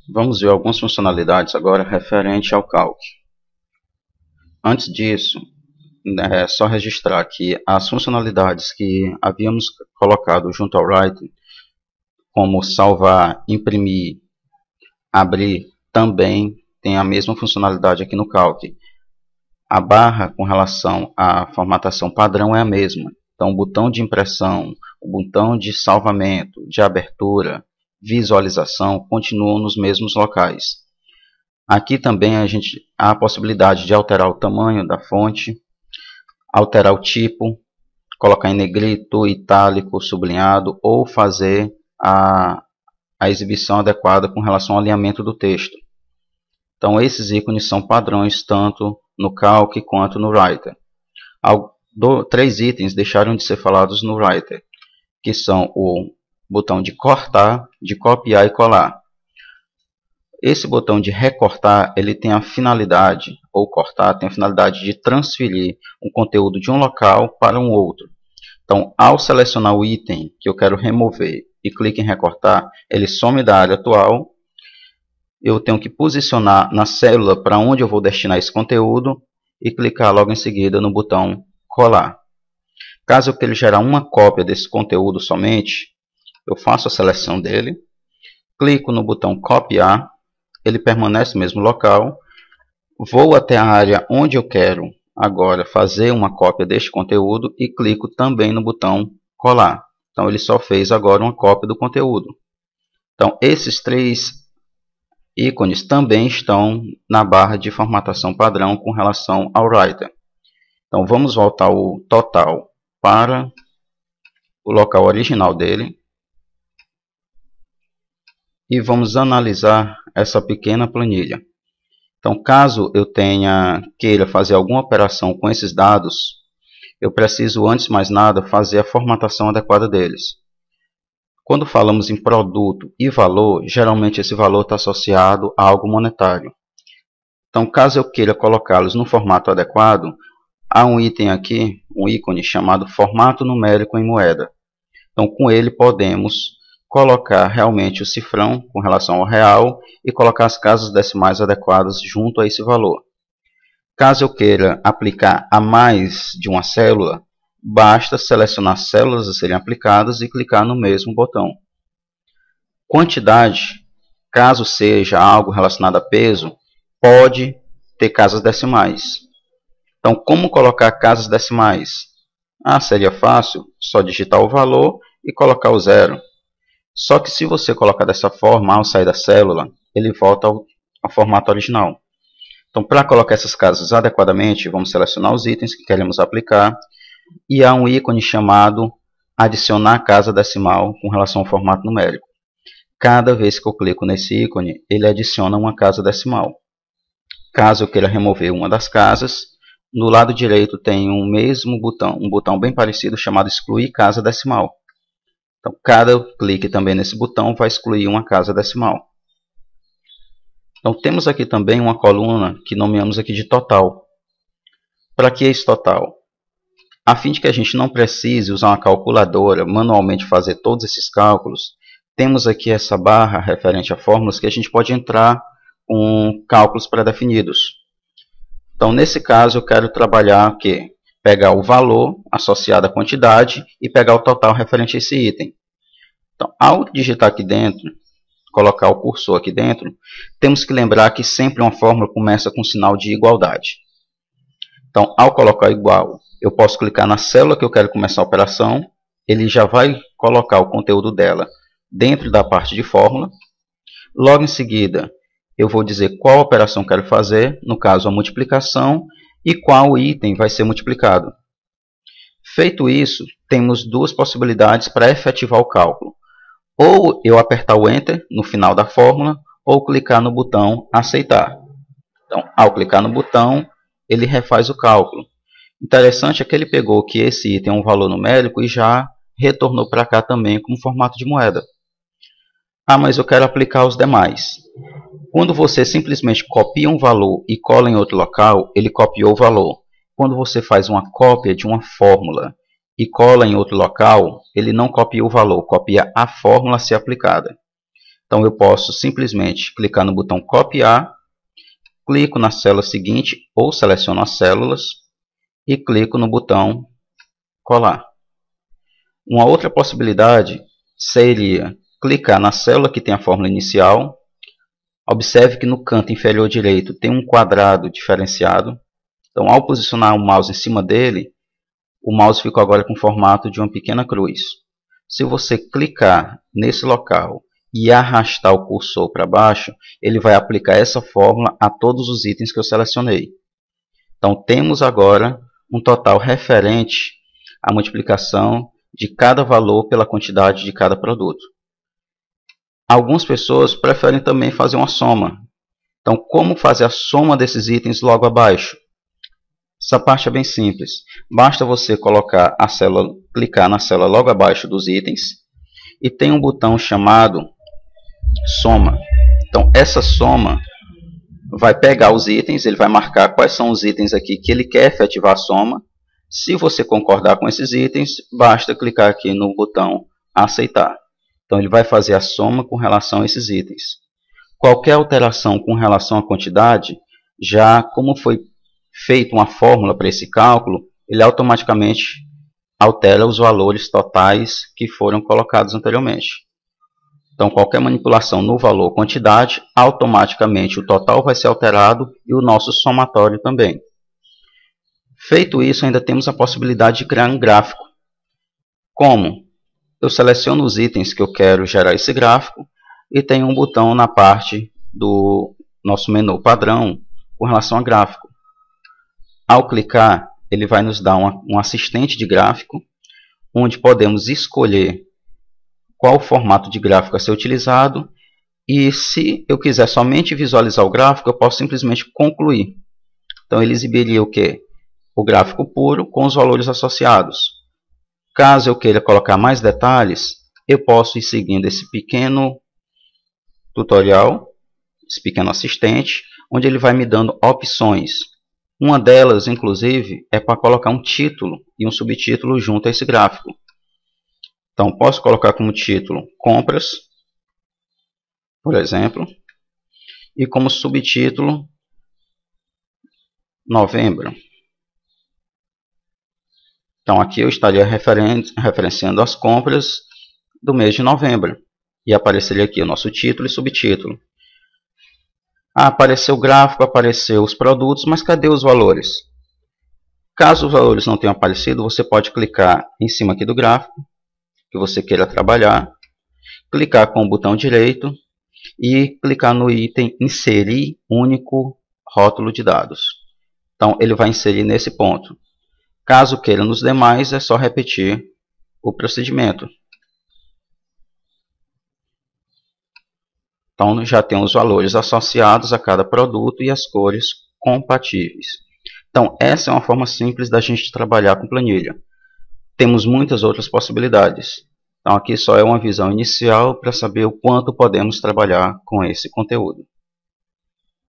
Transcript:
Vamos ver algumas funcionalidades agora referente ao Calc. Antes disso, é só registrar que as funcionalidades que havíamos colocado junto ao Writer, como salvar, imprimir, abrir, também tem a mesma funcionalidade aqui no Calc. A barra com relação à formatação padrão é a mesma. Então, o botão de impressão, o botão de salvamento, de abertura, visualização continuam nos mesmos locais. Aqui também há a possibilidade de alterar o tamanho da fonte, alterar o tipo, colocar em negrito, itálico, sublinhado ou fazer a exibição adequada com relação ao alinhamento do texto. Então esses ícones são padrões tanto no Calc quanto no Writer. Três itens deixaram de ser falados no Writer, que são o botão de cortar, de copiar e colar. Esse botão de recortar, ele tem a finalidade, ou cortar, tem a finalidade de transferir um conteúdo de um local para um outro. Então, ao selecionar o item que eu quero remover e clique em recortar, ele some da área atual. Eu tenho que posicionar na célula para onde eu vou destinar esse conteúdo e clicar logo em seguida no botão colar. Caso eu queira gerar uma cópia desse conteúdo somente, eu faço a seleção dele, clico no botão copiar, ele permanece no mesmo local, vou até a área onde eu quero agora fazer uma cópia deste conteúdo e clico também no botão colar. Então ele só fez agora uma cópia do conteúdo. Então esses três ícones também estão na barra de formatação padrão com relação ao Writer. Então vamos voltar o total para o local original dele. E vamos analisar essa pequena planilha. Então, caso eu queira fazer alguma operação com esses dados, eu preciso, antes de mais nada, fazer a formatação adequada deles. Quando falamos em produto e valor, geralmente esse valor está associado a algo monetário. Então, caso eu queira colocá-los no formato adequado, há um item aqui, um ícone chamado formato numérico em moeda. Então, com ele podemos colocar realmente o cifrão com relação ao real e colocar as casas decimais adequadas junto a esse valor. Caso eu queira aplicar a mais de uma célula, basta selecionar as células a serem aplicadas e clicar no mesmo botão. Quantidade, caso seja algo relacionado a peso, pode ter casas decimais. Então, como colocar casas decimais? Seria fácil, só digitar o valor e colocar o zero. Só que se você colocar dessa forma, ao sair da célula, ele volta ao formato original. Então, para colocar essas casas adequadamente, vamos selecionar os itens que queremos aplicar. E há um ícone chamado adicionar casa decimal com relação ao formato numérico. Cada vez que eu clico nesse ícone, ele adiciona uma casa decimal. Caso eu queira remover uma das casas, no lado direito tem um mesmo botão, um botão bem parecido chamado excluir casa decimal. Então, cada clique também nesse botão vai excluir uma casa decimal. Então, temos aqui também uma coluna que nomeamos aqui de total. Para que esse total? A fim de que a gente não precise usar uma calculadora, manualmente fazer todos esses cálculos, temos aqui essa barra referente a fórmulas que a gente pode entrar com cálculos pré-definidos. Então, nesse caso, eu quero trabalhar o quê? Pegar o valor associado à quantidade e pegar o total referente a esse item. Então, ao digitar aqui dentro, colocar o cursor aqui dentro, temos que lembrar que sempre uma fórmula começa com sinal de igualdade. Então, ao colocar igual, eu posso clicar na célula que eu quero começar a operação, ele já vai colocar o conteúdo dela dentro da parte de fórmula. Logo em seguida, eu vou dizer qual operação quero fazer, no caso a multiplicação, e qual item vai ser multiplicado. Feito isso, temos duas possibilidades para efetivar o cálculo. Ou eu apertar o Enter no final da fórmula, ou clicar no botão Aceitar. Então, ao clicar no botão, ele refaz o cálculo. Interessante é que ele pegou que esse item é um valor numérico e já retornou para cá também como formato de moeda. Mas eu quero aplicar os demais. Quando você simplesmente copia um valor e cola em outro local, ele copiou o valor. Quando você faz uma cópia de uma fórmula e cola em outro local, ele não copia o valor, copia a fórmula a ser aplicada. Então eu posso simplesmente clicar no botão copiar, clico na célula seguinte ou seleciono as células e clico no botão colar. Uma outra possibilidade seria clicar na célula que tem a fórmula inicial. Observe que no canto inferior direito tem um quadrado diferenciado. Então, ao posicionar o mouse em cima dele, o mouse ficou agora com o formato de uma pequena cruz. Se você clicar nesse local e arrastar o cursor para baixo, ele vai aplicar essa fórmula a todos os itens que eu selecionei. Então, temos agora um total referente à multiplicação de cada valor pela quantidade de cada produto. Algumas pessoas preferem também fazer uma soma. Então, como fazer a soma desses itens logo abaixo? Essa parte é bem simples. Basta você colocar a célula, clicar na célula logo abaixo dos itens e tem um botão chamado soma. Então, essa soma vai pegar os itens, ele vai marcar quais são os itens aqui que ele quer efetivar a soma. Se você concordar com esses itens, basta clicar aqui no botão aceitar. Então, ele vai fazer a soma com relação a esses itens. Qualquer alteração com relação à quantidade, já como foi feita uma fórmula para esse cálculo, ele automaticamente altera os valores totais que foram colocados anteriormente. Então, qualquer manipulação no valor quantidade, automaticamente o total vai ser alterado e o nosso somatório também. Feito isso, ainda temos a possibilidade de criar um gráfico. Como? Eu seleciono os itens que eu quero gerar esse gráfico e tem um botão na parte do nosso menu padrão com relação a gráfico. Ao clicar, ele vai nos dar um assistente de gráfico, onde podemos escolher qual formato de gráfico a ser utilizado, e se eu quiser somente visualizar o gráfico, eu posso simplesmente concluir. Então ele exibiria o quê? O gráfico puro com os valores associados. Caso eu queira colocar mais detalhes, eu posso ir seguindo esse pequeno tutorial, esse pequeno assistente, onde ele vai me dando opções. Uma delas, inclusive, é para colocar um título e um subtítulo junto a esse gráfico. Então, posso colocar como título compras, por exemplo, e como subtítulo novembro. Então, aqui eu estaria referenciando as compras do mês de novembro. E apareceria aqui o nosso título e subtítulo. Apareceu o gráfico, apareceu os produtos, mas cadê os valores? Caso os valores não tenham aparecido, você pode clicar em cima aqui do gráfico que você queira trabalhar, clicar com o botão direito e clicar no item inserir único rótulo de dados. Então ele vai inserir nesse ponto. Caso queira nos demais, é só repetir o procedimento. Então já tem os valores associados a cada produto e as cores compatíveis. Então essa é uma forma simples da gente trabalhar com planilha. Temos muitas outras possibilidades. Então aqui só é uma visão inicial para saber o quanto podemos trabalhar com esse conteúdo.